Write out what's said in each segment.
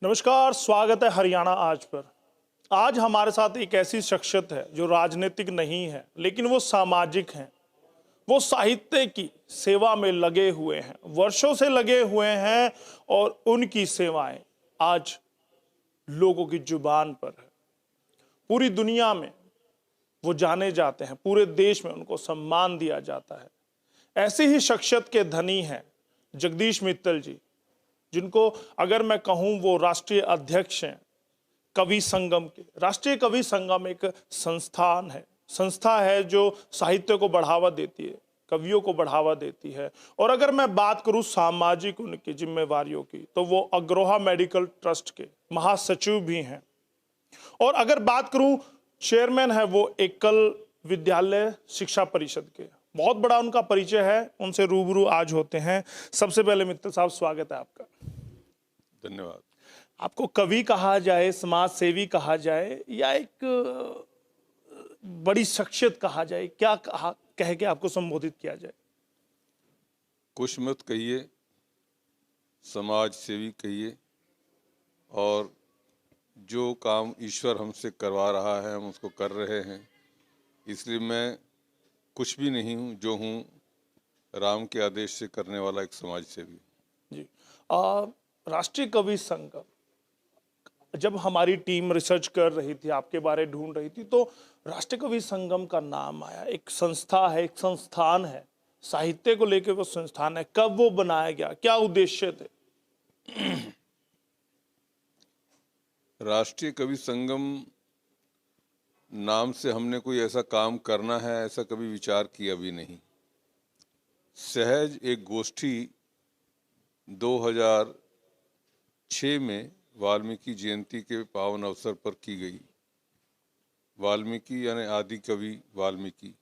नमस्कार, स्वागत है हरियाणा आज पर। आज हमारे साथ एक ऐसी शख्सियत है जो राजनीतिक नहीं है, लेकिन वो सामाजिक हैं। वो साहित्य की सेवा में लगे हुए हैं, वर्षों से लगे हुए हैं और उनकी सेवाएं आज लोगों की जुबान पर है। पूरी दुनिया में वो जाने जाते हैं, पूरे देश में उनको सम्मान दिया जाता है। ऐसी ही शख्सियत के धनी हैं जगदीश मित्तल जी, जिनको अगर मैं कहूं वो राष्ट्रीय अध्यक्ष हैं कवि संगम के। राष्ट्रीय कवि संगम एक संस्था है जो साहित्य को बढ़ावा देती है, कवियों को बढ़ावा देती है। और अगर मैं बात करूं सामाजिक उनकी जिम्मेवारियों की, तो वो अग्रोहा मेडिकल ट्रस्ट के महासचिव भी हैं। और अगर बात करूं चेयरमैन है वो एकल विद्यालय शिक्षा परिषद के। बहुत बड़ा उनका परिचय है, उनसे रूबरू आज होते हैं। सबसे पहले मित्तल साहब, स्वागत है आपका। धन्यवाद। आपको कवि कहा जाए, समाज सेवी कहा जाए, या एक बड़ी शख्सियत कहा जाए, क्या कह के आपको संबोधित किया जाए? कुछ मत कहिए, समाज सेवी कहिए, और जो काम ईश्वर हमसे करवा रहा है हम उसको कर रहे हैं, इसलिए मैं कुछ भी नहीं हूँ, जो हूँ राम के आदेश से करने वाला एक समाज सेवी। जी। राष्ट्रीय कवि संगम, जब हमारी टीम रिसर्च कर रही थी, आपके बारे ढूंढ रही थी, तो राष्ट्रीय कवि संगम का नाम आया। एक संस्था है, एक संस्थान है, साहित्य को लेकर वो संस्थान है। कब वो बनाया गया, क्या उद्देश्य थे? राष्ट्रीय कवि संगम नाम से हमने कोई ऐसा काम करना है ऐसा कभी विचार किया भी नहीं। सहज एक गोष्ठी 2006 में वाल्मीकि जयंती के पावन अवसर पर की गई। वाल्मीकि यानी आदि कवि वाल्मीकि,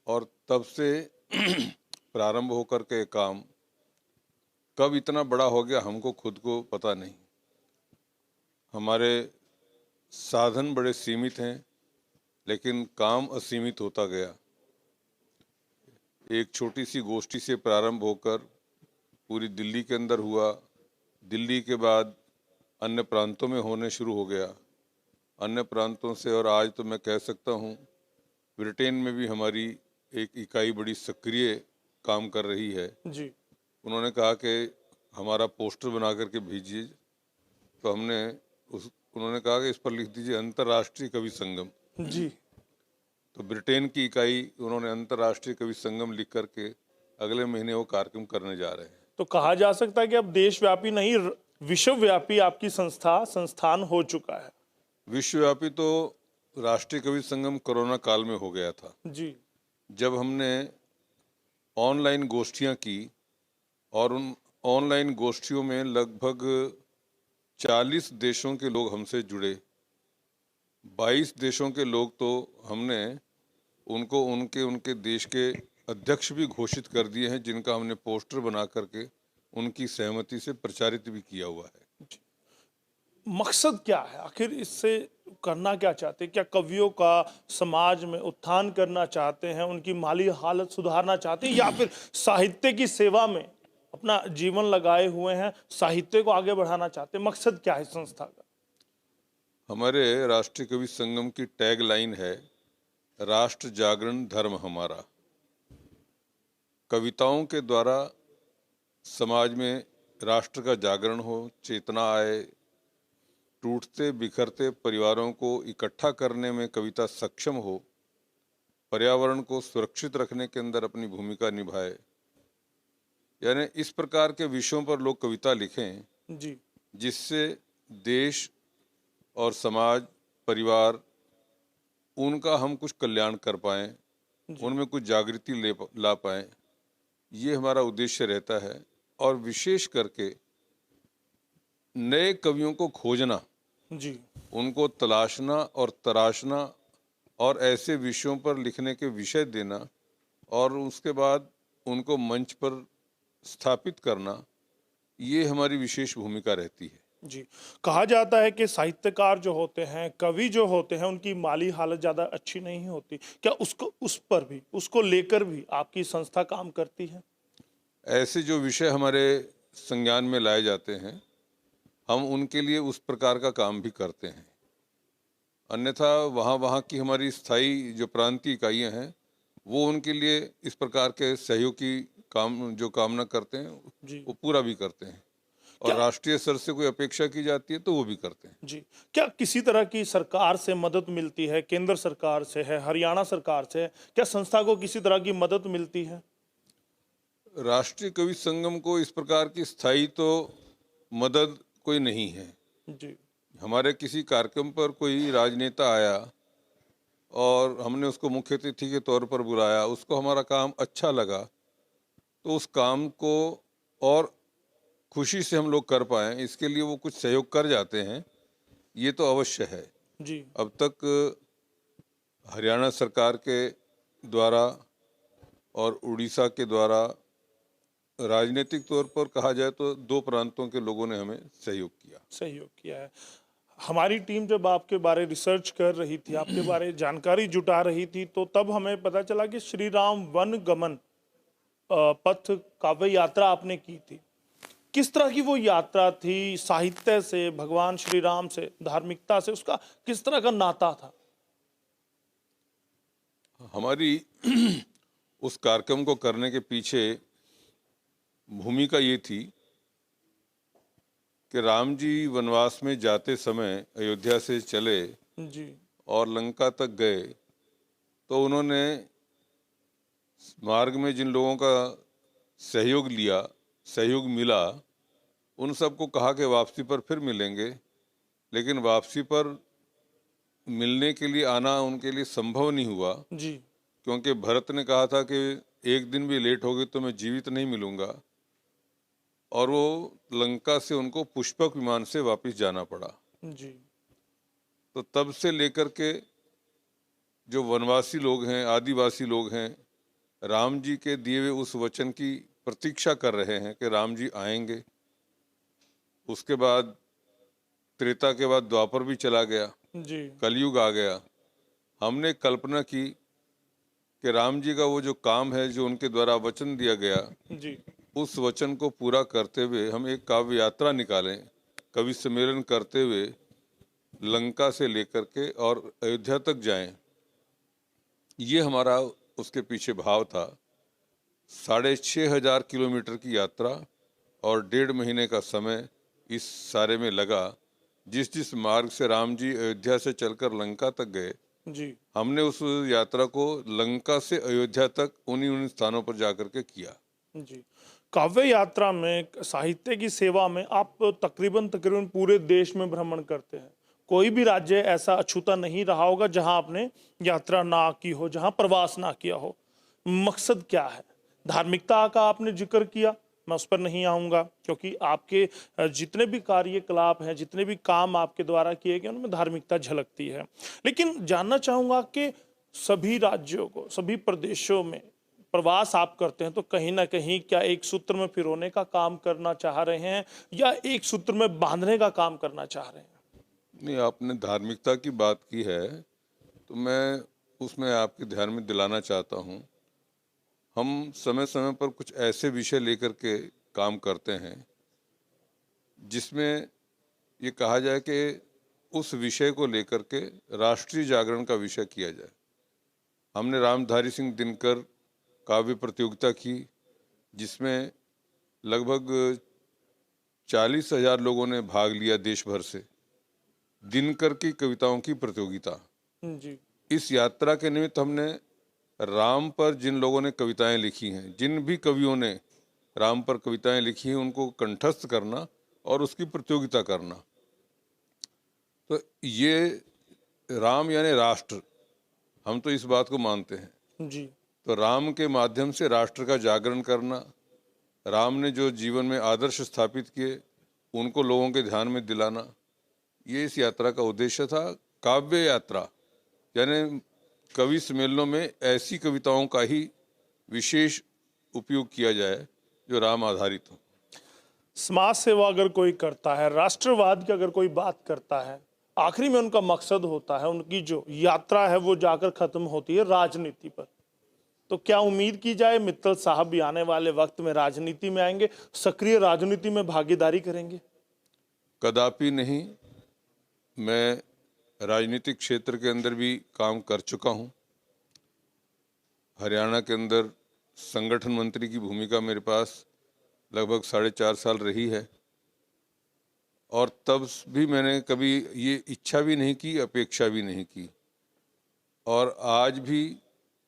और तब से प्रारंभ होकर के काम कब इतना बड़ा हो गया हमको खुद को पता नहीं। हमारे साधन बड़े सीमित हैं, लेकिन काम असीमित होता गया। एक छोटी सी गोष्ठी से प्रारंभ होकर पूरी दिल्ली के अंदर हुआ, दिल्ली के बाद अन्य प्रांतों में होने शुरू हो गया, अन्य प्रांतों से, और आज तो मैं कह सकता हूँ ब्रिटेन में भी हमारी एक इकाई बड़ी सक्रिय काम कर रही है जी। उन्होंने कहा कि हमारा पोस्टर बना करके भेजिए, तो उन्होंने कहा कि इस पर लिख दीजिए अंतर्राष्ट्रीय कवि संगम। जी। तो ब्रिटेन की इकाई उन्होंने अंतर्राष्ट्रीय कवि संगम लिख करके अगले महीने वो कार्यक्रम करने जा रहे हैं। तो कहा जा सकता है कि अब देशव्यापी नहीं, विश्वव्यापी आपकी संस्थान हो चुका है। विश्वव्यापी तो राष्ट्रीय कवि संगम कोरोना काल में हो गया था, जी। जब हमने ऑनलाइन गोष्ठियां की, और उन ऑनलाइन गोष्ठियों में लगभग 40 देशों के लोग हमसे जुड़े। 22 देशों के लोग तो हमने उनको उनके देश के अध्यक्ष भी घोषित कर दिए हैं, जिनका हमने पोस्टर बना करके उनकी सहमति से प्रचारित भी किया हुआ है। मकसद क्या है आखिर, इससे करना क्या चाहते हैं? क्या कवियों का समाज में उत्थान करना चाहते हैं, उनकी माली हालत सुधारना चाहते हैं, या फिर साहित्य की सेवा में अपना जीवन लगाए हुए हैं, साहित्य को आगे बढ़ाना चाहते हैं? मकसद क्या है संस्था का? हमारे राष्ट्रीय कवि संगम की टैग लाइन है, राष्ट्र जागरण धर्म हमारा। कविताओं के द्वारा समाज में राष्ट्र का जागरण हो, चेतना आए, टूटते बिखरते परिवारों को इकट्ठा करने में कविता सक्षम हो, पर्यावरण को सुरक्षित रखने के अंदर अपनी भूमिका निभाए, यानी इस प्रकार के विषयों पर लोग कविता लिखें जी। जिससे देश और समाज, परिवार, उनका हम कुछ कल्याण कर पाएं, उनमें कुछ जागृति ला पाएं, ये हमारा उद्देश्य रहता है। और विशेष करके नए कवियों को खोजना, जी। उनको तलाशना और तराशना, और ऐसे विषयों पर लिखने के विषय देना, और उसके बाद उनको मंच पर स्थापित करना, ये हमारी विशेष भूमिका रहती है। जी। कहा जाता है कि साहित्यकार जो होते हैं, कवि जो होते हैं, उनकी माली हालत ज़्यादा अच्छी नहीं होती। क्या उसको लेकर भी आपकी संस्था काम करती है? ऐसे जो विषय हमारे संज्ञान में लाए जाते हैं, हम उनके लिए उस प्रकार का काम भी करते हैं। अन्यथा वहाँ की हमारी स्थायी जो प्रांतीय इकाइयाँ हैं, वो उनके लिए इस प्रकार के सहयोग की काम जो कामना करते हैं, जी। वो पूरा भी करते हैं। और क्या राष्ट्रीय स्तर से कोई अपेक्षा की जाती है तो वो भी करते हैं। जी, क्या किसी तरह की सरकार से मदद मिलती है? केंद्र सरकार से है, हरियाणा सरकार से है? क्या संस्था को किसी तरह की मदद मिलती है? राष्ट्रीय कवि संगम को इस प्रकार की स्थायी तो मदद कोई नहीं है। जी, हमारे किसी कार्यक्रम पर कोई राजनेता आया और हमने उसको मुख्य अतिथि के तौर पर बुलाया, उसको हमारा काम अच्छा लगा, तो उस काम को और खुशी से हम लोग कर पाएँ, इसके लिए वो कुछ सहयोग कर जाते हैं, ये तो अवश्य है। जी, अब तक हरियाणा सरकार के द्वारा और उड़ीसा के द्वारा राजनीतिक तौर पर कहा जाए तो 2 प्रांतों के लोगों ने हमें सहयोग किया। सहयोग किया है। हमारी टीम जब आपके बारे रिसर्च कर रही थी, आपके बारे जानकारी जुटा रही थी, तो तब हमें पता चला कि श्री राम वन गमन पथ काव्य यात्रा आपने की थी। किस तरह की वो यात्रा थी? साहित्य से, भगवान श्री राम से, धार्मिकता से उसका किस तरह का नाता था? हमारी उस कार्यक्रम को करने के पीछे भूमिका ये थी कि राम जी वनवास में जाते समय अयोध्या से चले जी, और लंका तक गए, तो उन्होंने मार्ग में जिन लोगों का सहयोग मिला, उन सबको कहा कि वापसी पर फिर मिलेंगे, लेकिन वापसी पर मिलने के लिए आना उनके लिए संभव नहीं हुआ, जी, क्योंकि भरत ने कहा था कि एक दिन भी लेट हो गई तो मैं जीवित नहीं मिलूंगा, और वो लंका से उनको पुष्पक विमान से वापस जाना पड़ा। जी, तो तब से लेकर के जो वनवासी लोग हैं, आदिवासी लोग हैं, राम जी के दिए हुए उस वचन की प्रतीक्षा कर रहे हैं कि राम जी आएंगे। उसके बाद त्रेता के बाद द्वापर भी चला गया, जी, कलयुग आ गया। हमने कल्पना की कि राम जी का वो जो काम है, जो उनके द्वारा वचन दिया गया, जी, उस वचन को पूरा करते हुए हम एक काव्य यात्रा निकालें, कवि सम्मेलन करते हुए लंका से लेकर के और अयोध्या तक जाएं। ये हमारा उसके पीछे भाव था। 6,500 किलोमीटर की यात्रा और 1.5 महीने का समय इस सारे में लगा। जिस जिस मार्ग से राम जी अयोध्या से चलकर लंका तक गए, जी, हमने उस यात्रा को लंका से अयोध्या तक उन्हीं स्थानों पर जाकर के किया। जी। काव्य यात्रा में, साहित्य की सेवा में आप तकरीबन तकरीबन पूरे देश में भ्रमण करते हैं। कोई भी राज्य ऐसा अछूता नहीं रहा होगा जहां आपने यात्रा ना की हो, जहां प्रवास ना किया हो। मकसद क्या है? धार्मिकता का आपने जिक्र किया, मैं उस पर नहीं आऊंगा, क्योंकि आपके जितने भी कार्यकलाप हैं, जितने भी काम आपके द्वारा किए गए, उनमें धार्मिकता झलकती है। लेकिन जानना चाहूंगा कि सभी राज्यों को, सभी प्रदेशों में प्रवास आप करते हैं, तो कहीं ना कहीं क्या एक सूत्र में पिरोने का काम करना चाह रहे हैं, या एक सूत्र में बांधने का काम करना चाह रहे हैं? नहीं, आपने धार्मिकता की बात की है, तो मैं उसमें आपके ध्यान में दिलाना चाहता हूँ। हम समय समय पर कुछ ऐसे विषय लेकर के काम करते हैं जिसमें ये कहा जाए कि उस विषय को लेकर के राष्ट्रीय जागरण का विषय किया जाए। हमने रामधारी सिंह दिनकर काव्य प्रतियोगिता की, जिसमें लगभग 40,000 लोगों ने भाग लिया देश भर से। दिनकर की कविताओं की प्रतियोगिता। जी, इस यात्रा के निमित्त हमने राम पर जिन लोगों ने कविताएं लिखी हैं, जिन भी कवियों ने राम पर कविताएं लिखी हैं, उनको कंठस्थ करना और उसकी प्रतियोगिता करना। तो ये राम यानी राष्ट्र, हम तो इस बात को मानते हैं। जी, तो राम के माध्यम से राष्ट्र का जागरण करना, राम ने जो जीवन में आदर्श स्थापित किए उनको लोगों के ध्यान में दिलाना, ये इस यात्रा का उद्देश्य था। काव्य यात्रा यानी कवि सम्मेलनों में ऐसी कविताओं का ही विशेष उपयोग किया जाए जो राम आधारित हो। समाज सेवा अगर कोई करता है, राष्ट्रवाद की अगर कोई बात करता है, आखिरी में उनका मकसद होता है, उनकी जो यात्रा है वो जाकर खत्म होती है राजनीति पर। तो क्या उम्मीद की जाए मित्तल साहब भी आने वाले वक्त में राजनीति में आएंगे, सक्रिय राजनीति में भागीदारी करेंगे? कदापि नहीं। मैं राजनीतिक क्षेत्र के अंदर भी काम कर चुका हूँ। हरियाणा के अंदर संगठन मंत्री की भूमिका मेरे पास लगभग 4.5 साल रही है, और तब भी मैंने कभी ये इच्छा भी नहीं की, अपेक्षा भी नहीं की। और आज भी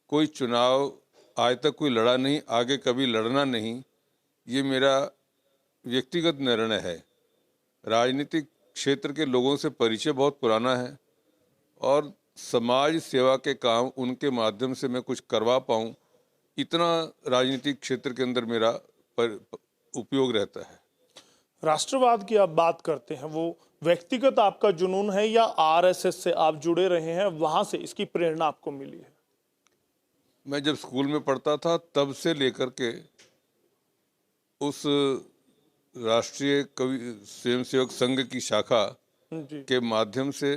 कोई चुनाव आज तक कोई लड़ा नहीं, आगे कभी लड़ना नहीं, ये मेरा व्यक्तिगत निर्णय है। राजनीतिक क्षेत्र के लोगों से परिचय बहुत पुराना है, और समाज सेवा के काम उनके माध्यम से मैं कुछ करवा पाऊँ, इतना राजनीतिक क्षेत्र के अंदर मेरा उपयोग रहता है। राष्ट्रवाद की आप बात करते हैं, वो व्यक्तिगत आपका जुनून है या आरएसएस से आप जुड़े रहे हैं, वहां से इसकी प्रेरणा आपको मिली है? मैं जब स्कूल में पढ़ता था तब से लेकर के उस राष्ट्रीय कवि स्वयंसेवक संघ की शाखा जी के माध्यम से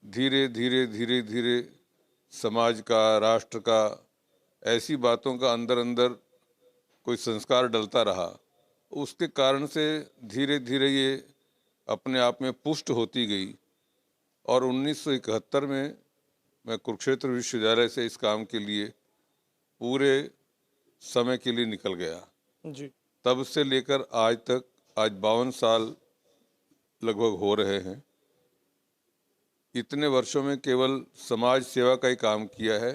धीरे धीरे धीरे धीरे समाज का, राष्ट्र का, ऐसी बातों का अंदर अंदर कोई संस्कार डलता रहा। उसके कारण से धीरे धीरे ये अपने आप में पुष्ट होती गई, और 1971 में मैं कुरुक्षेत्र विश्वविद्यालय से इस काम के लिए पूरे समय के लिए निकल गया। जी तब से लेकर आज तक, आज 52 साल लगभग हो रहे हैं। इतने वर्षों में केवल समाज सेवा का ही काम किया है।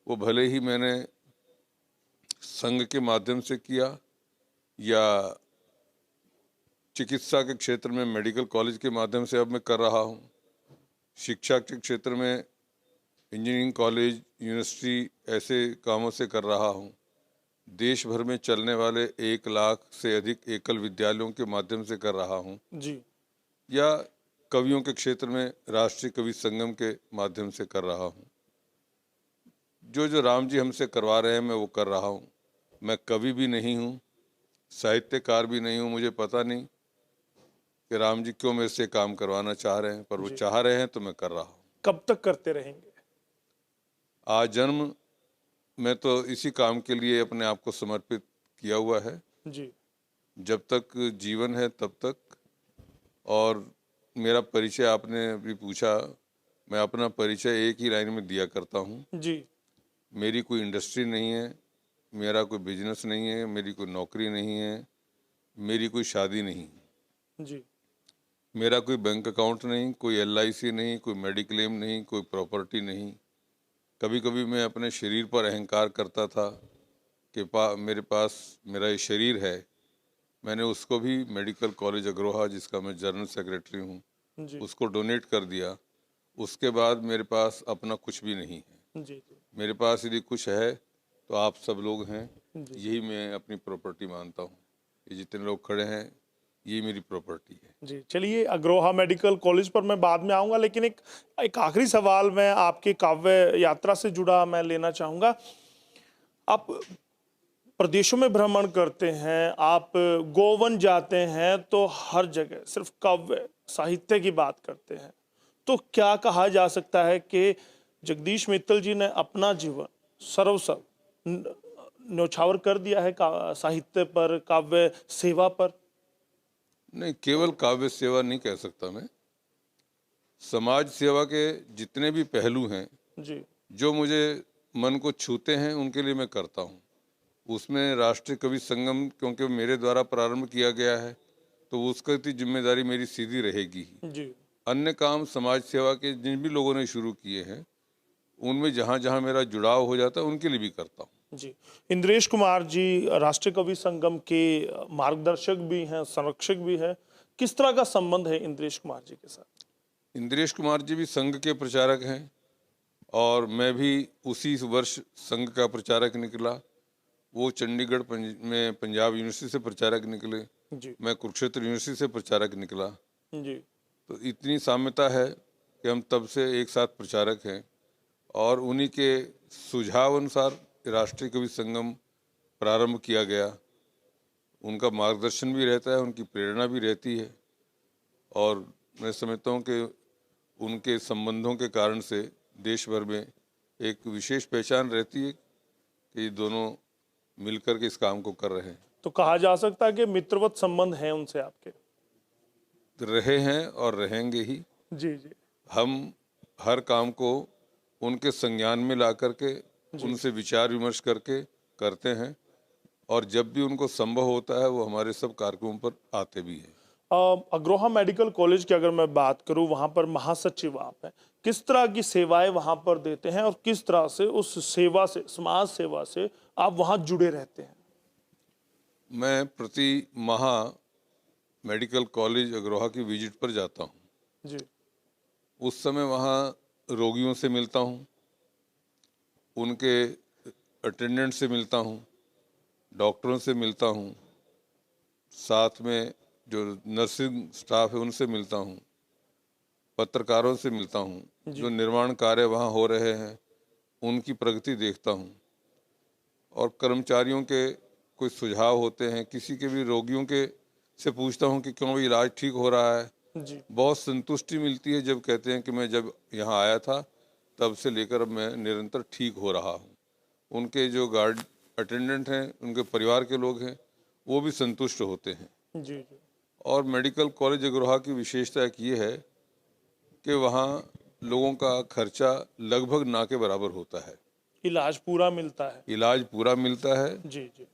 वो भले ही मैंने संघ के माध्यम से किया, या चिकित्सा के क्षेत्र में मेडिकल कॉलेज के माध्यम से अब मैं कर रहा हूँ। शिक्षा के क्षेत्र में इंजीनियरिंग कॉलेज, यूनिवर्सिटी, ऐसे कामों से कर रहा हूँ। देश भर में चलने वाले 1 लाख से अधिक एकल विद्यालयों के माध्यम से कर रहा हूँ, जी या कवियों के क्षेत्र में राष्ट्रीय कवि संगम के माध्यम से कर रहा हूँ। जो राम जी हमसे करवा रहे हैं मैं वो कर रहा हूँ। मैं कवि भी नहीं हूँ, साहित्यकार भी नहीं हूँ। मुझे पता नहीं कि राम जी क्यों मेरे से काम करवाना चाह रहे हैं, पर वो जी। चाह रहे हैं तो मैं कर रहा हूँ। कब तक करते रहेंगे? आज जन्म मैं तो इसी काम के लिए अपने आप को समर्पित किया हुआ है, जी जब तक जीवन है तब तक। और मेरा परिचय आपने अभी पूछा, मैं अपना परिचय एक ही लाइन में दिया करता हूँ। जी मेरी कोई इंडस्ट्री नहीं है, मेरा कोई बिजनेस नहीं है, मेरी कोई नौकरी नहीं है, मेरी कोई शादी नहीं, जी मेरा कोई बैंक अकाउंट नहीं, कोई LIC नहीं, कोई मेडिक्लेम नहीं, कोई प्रॉपर्टी नहीं। कभी कभी मैं अपने शरीर पर अहंकार करता था कि मेरे पास मेरा ये शरीर है। मैंने उसको भी मेडिकल कॉलेज अग्रोहा, जिसका मैं जनरल सेक्रेटरी हूँ, जी उसको डोनेट कर दिया। उसके बाद मेरे पास अपना कुछ भी नहीं है। जी जी मेरे पास यदि कुछ है तो आप सब लोग हैं, जी यही मैं अपनी प्रॉपर्टी मानता हूँ। ये जितने लोग खड़े हैं, ये मेरी प्रॉपर्टी है। जी। चलिए, अग्रोहा मेडिकल कॉलेज पर मैं बाद में आऊंगा, लेकिन एक आखिरी सवाल मैं आपकी काव्य यात्रा से जुड़ा मैं लेना चाहूंगा। आप प्रदेशों में भ्रमण करते हैं, आप गोवन जाते हैं, तो हर जगह सिर्फ काव्य साहित्य की बात करते हैं। तो क्या कहा जा सकता है कि जगदीश मित्तल जी ने अपना जीवन सर्वस्व न्यौछावर कर दिया है साहित्य पर, काव्य सेवा पर? नहीं, केवल काव्य सेवा नहीं कह सकता मैं। समाज सेवा के जितने भी पहलू हैं, जी जो मुझे मन को छूते हैं, उनके लिए मैं करता हूँ। उसमें राष्ट्रीय कवि संगम क्योंकि मेरे द्वारा प्रारंभ किया गया है, तो उसकी तो जिम्मेदारी मेरी सीधी रहेगी ही। जी अन्य काम समाज सेवा के जिन भी लोगों ने शुरू किए हैं, उनमें जहाँ जहाँ मेरा जुड़ाव हो जाता है, उनके लिए भी करता हूँ। जी। इंद्रेश कुमार जी राष्ट्रीय कवि संगम के मार्गदर्शक भी हैं, संरक्षक भी हैं। किस तरह का संबंध है इंद्रेश कुमार जी के साथ? इंद्रेश कुमार जी भी संघ के प्रचारक हैं, और मैं भी उसी वर्ष संघ का प्रचारक निकला। वो चंडीगढ़ में पंजाब यूनिवर्सिटी से प्रचारक निकले, जी मैं कुरुक्षेत्र यूनिवर्सिटी से प्रचारक निकला। जी तो इतनी साम्यता है कि हम तब से एक साथ प्रचारक हैं, और उन्हीं के सुझाव अनुसार राष्ट्रीय कवि संगम प्रारंभ किया गया। उनका मार्गदर्शन भी रहता है, उनकी प्रेरणा भी रहती है, और मैं समझता हूँ कि उनके संबंधों के कारण से देश भर में एक विशेष पहचान रहती है कि ये दोनों मिलकर के इस काम को कर रहे हैं। तो कहा जा सकता है कि मित्रवत संबंध है उनसे आपके? रहे हैं और रहेंगे ही। जी जी हम हर काम को उनके संज्ञान में ला करके उनसे विचार विमर्श करके करते हैं, और जब भी उनको संभव होता है वो हमारे सब कार्यक्रमों पर आते भी हैं। अग्रोहा मेडिकल कॉलेज की अगर मैं बात करूं, वहां पर महासचिव आप हैं, किस तरह की सेवाएं वहां पर देते हैं और किस तरह से उस सेवा से, समाज सेवा से आप वहां जुड़े रहते हैं? मैं प्रति माह मेडिकल कॉलेज अग्रोहा की विजिट पर जाता हूँ। जी उस समय वहाँ रोगियों से मिलता हूँ, उनके अटेंडेंट से मिलता हूँ, डॉक्टरों से मिलता हूँ, साथ में जो नर्सिंग स्टाफ है उनसे मिलता हूँ, पत्रकारों से मिलता हूँ, जो निर्माण कार्य वहाँ हो रहे हैं उनकी प्रगति देखता हूँ, और कर्मचारियों के कोई सुझाव होते हैं, किसी के भी रोगियों के से पूछता हूँ कि क्यों इलाज ठीक हो रहा है। जी बहुत संतुष्टि मिलती है जब कहते हैं कि मैं जब यहाँ आया था तब से लेकर अब मैं निरंतर ठीक हो रहा हूँ। उनके जो गार्ड अटेंडेंट हैं, उनके परिवार के लोग हैं, वो भी संतुष्ट होते हैं। जी जी और मेडिकल कॉलेज अग्रोहा की विशेषता एक ये है कि वहाँ लोगों का खर्चा लगभग ना के बराबर होता है। इलाज पूरा मिलता है। इलाज पूरा मिलता है जी जी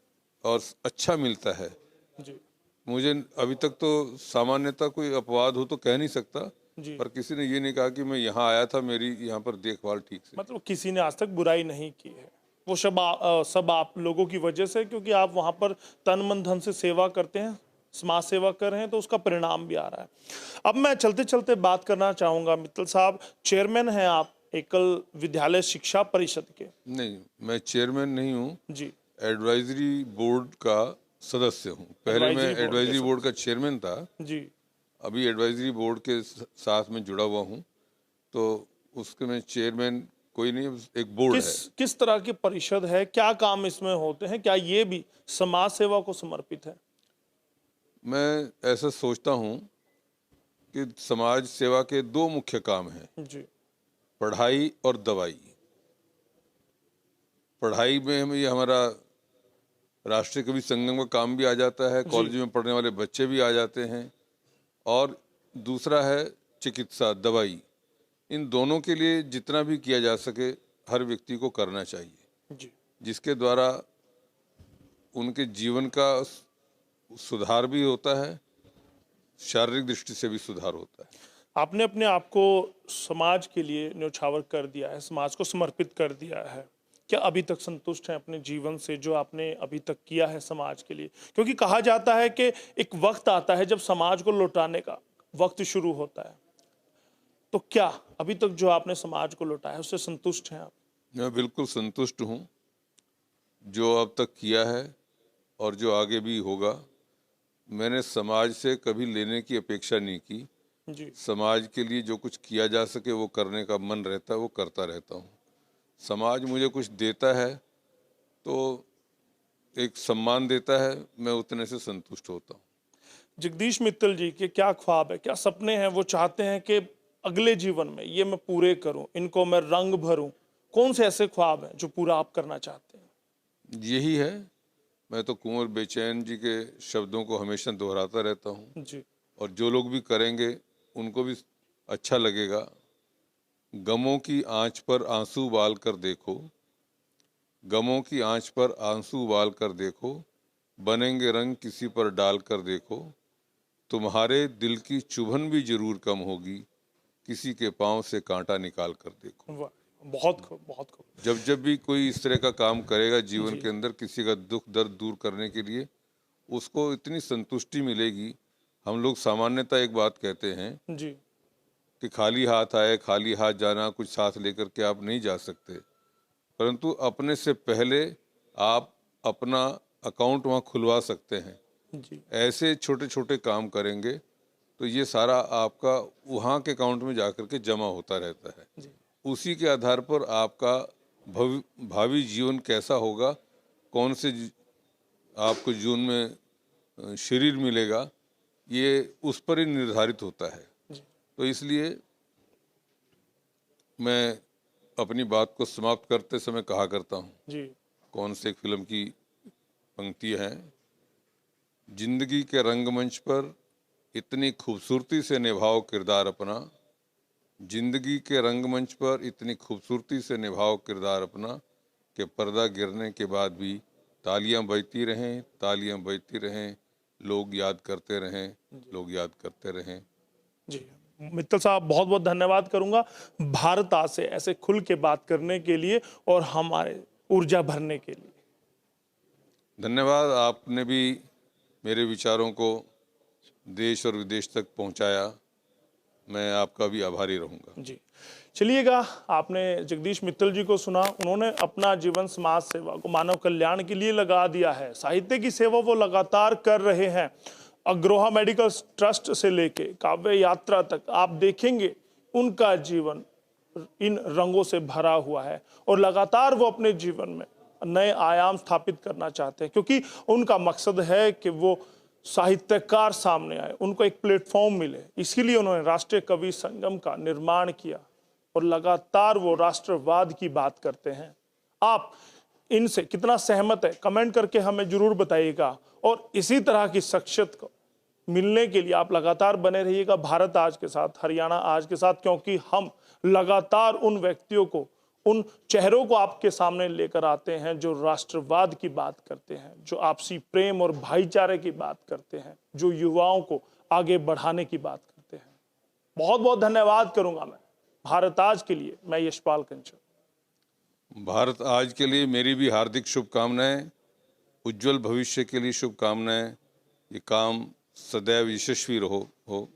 और अच्छा मिलता है। जी मुझे अभी तक तो सामान्यतः कोई अपवाद हो तो कह नहीं सकता, जी पर किसी ने ये नहीं कहा कि मैं यहाँ आया था, मेरी यहाँ पर देखभाल ठीक से। मतलब किसी ने आज तक बुराई नहीं की है। वो सब आप लोगों की वजह से, क्योंकि आप वहां पर तन मन धन से सेवा करते हैं, समाज सेवा कर रहे हैं, तो उसका परिणाम भी आ रहा है। अब मैं चलते चलते बात करना चाहूंगा, मित्तल साहब, चेयरमैन हैं आप एकल विद्यालय शिक्षा परिषद के। नहीं, मैं चेयरमैन नहीं हूँ, जी एडवाइजरी बोर्ड का सदस्य हूँ। पहले मैं एडवाइजरी बोर्ड के एडवाइजरी बोर्ड का सदस्य। चेयरमैन था, जी अभी एडवाइजरी बोर्ड के साथ में जुड़ा हुआ हूँ, तो उसके में चेयरमैन कोई नहीं, एक बोर्ड किस है। किस तरह की परिषद है, क्या काम इसमें होते हैं, क्या ये भी समाज सेवा को समर्पित है? मैं ऐसा सोचता हूँ कि समाज सेवा के दो मुख्य काम हैं, जी पढ़ाई और दवाई। पढ़ाई में हम ये हमारा राष्ट्रीय कवि संगम का काम भी आ जाता है, जी कॉलेज में पढ़ने वाले बच्चे भी आ जाते हैं, और दूसरा है चिकित्सा, दवाई। इन दोनों के लिए जितना भी किया जा सके हर व्यक्ति को करना चाहिए, जी जिसके द्वारा उनके जीवन का सुधार भी होता है, शारीरिक दृष्टि से भी सुधार होता है। आपने अपने आप को समाज के लिए न्यौछावर कर दिया है, समाज को समर्पित कर दिया है। क्या अभी तक संतुष्ट हैं अपने जीवन से, जो आपने अभी तक किया है समाज के लिए? क्योंकि कहा जाता है कि एक वक्त आता है जब समाज को लौटाने का वक्त शुरू होता है। तो क्या अभी तक जो आपने समाज को लौटाया है उससे संतुष्ट हैं आप? मैं बिल्कुल संतुष्ट हूँ, जो अब तक किया है और जो आगे भी होगा। मैंने समाज से कभी लेने की अपेक्षा नहीं की। जी समाज के लिए जो कुछ किया जा सके वो करने का मन रहता है, वो करता रहता हूँ। समाज मुझे कुछ देता है तो एक सम्मान देता है, मैं उतने से संतुष्ट होता हूँ। जगदीश मित्तल जी के क्या ख्वाब है, क्या सपने हैं? वो चाहते हैं कि अगले जीवन में ये मैं पूरे करूं, इनको मैं रंग भरूं। कौन से ऐसे ख्वाब हैं जो पूरा आप करना चाहते हैं? यही है, मैं तो कुंवर बेचैन जी के शब्दों को हमेशा दोहराता रहता हूँ, जी और जो लोग भी करेंगे उनको भी अच्छा लगेगा। गमों की आंच पर आंसू बाल कर देखो, गमों की आंच पर आंसू बाल कर देखो, बनेंगे रंग किसी पर डाल कर देखो, तुम्हारे दिल की चुभन भी जरूर कम होगी, किसी के पांव से कांटा निकाल कर देखो। वाह, बहुत खूब, बहुत खूब। जब जब भी कोई इस तरह का काम करेगा जीवन जी के अंदर किसी का दुख दर्द दूर करने के लिए, उसको इतनी संतुष्टि मिलेगी। हम लोग सामान्यतः एक बात कहते हैं जी कि खाली हाथ आए खाली हाथ जाना, कुछ साथ लेकर के आप नहीं जा सकते, परंतु अपने से पहले आप अपना अकाउंट वहाँ खुलवा सकते हैं। जी ऐसे छोटे छोटे काम करेंगे तो ये सारा आपका वहाँ के अकाउंट में जाकर के जमा होता रहता है। जी उसी के आधार पर आपका भावी जीवन कैसा होगा, कौन से आपको जीवन में शरीर मिलेगा, ये उस पर ही निर्धारित होता है। जी तो इसलिए मैं अपनी बात को समाप्त करते समय कहा करता हूँ, जी कौन से एक फिल्म की पंक्ति है, जिंदगी के रंगमंच पर इतनी खूबसूरती से निभाओ किरदार अपना, जिंदगी के रंगमंच पर इतनी खूबसूरती से निभाओ किरदार अपना कि पर्दा गिरने के बाद भी तालियां बजती रहें, तालियां बजती रहें, लोग याद करते रहें, लोग याद करते रहें। जी मित्तल साहब, बहुत बहुत धन्यवाद करूंगा भारत आज से ऐसे खुल के बात करने के लिए और हमारे ऊर्जा भरने के लिए। धन्यवाद, आपने भी मेरे विचारों को देश और विदेश तक पहुंचाया। मैं आपका भी आभारी रहूंगा। जी चलिएगा, आपने जगदीश मित्तल जी को सुना। उन्होंने अपना जीवन समाज सेवा को, मानव कल्याण के लिए लगा दिया है। साहित्य की सेवा वो लगातार कर रहे हैं। अग्रोहा मेडिकल ट्रस्ट से लेके काव्य यात्रा तक आप देखेंगे उनका जीवन इन रंगों से भरा हुआ है और लगातार वो अपने जीवन में नए आयाम स्थापित करना चाहते हैं, क्योंकि उनका मकसद है कि वो साहित्यकार सामने आए, उनको एक प्लेटफॉर्म मिले। इसीलिए उन्होंने राष्ट्रीय कवि संगम का निर्माण किया और लगातार वो राष्ट्रवाद की बात करते हैं। आप इनसे कितना सहमत है, कमेंट करके हमें जरूर बताइएगा। और इसी तरह की शख्सियत को मिलने के लिए आप लगातार बने रहिएगा भारत आज के साथ, हरियाणा आज के साथ, क्योंकि हम लगातार उन व्यक्तियों को, उन चेहरों को आपके सामने लेकर आते हैं जो राष्ट्रवाद की बात करते हैं, जो आपसी प्रेम और भाईचारे की बात करते हैं, जो युवाओं को आगे बढ़ाने की बात करते हैं। बहुत बहुत धन्यवाद करूंगा मैं भारत आज के लिए। मैं यशपाल कंचन। भारत आज के लिए मेरी भी हार्दिक शुभकामनाएं, उज्जवल भविष्य के लिए शुभकामनाएं। ये काम सदैव यशस्वी हो।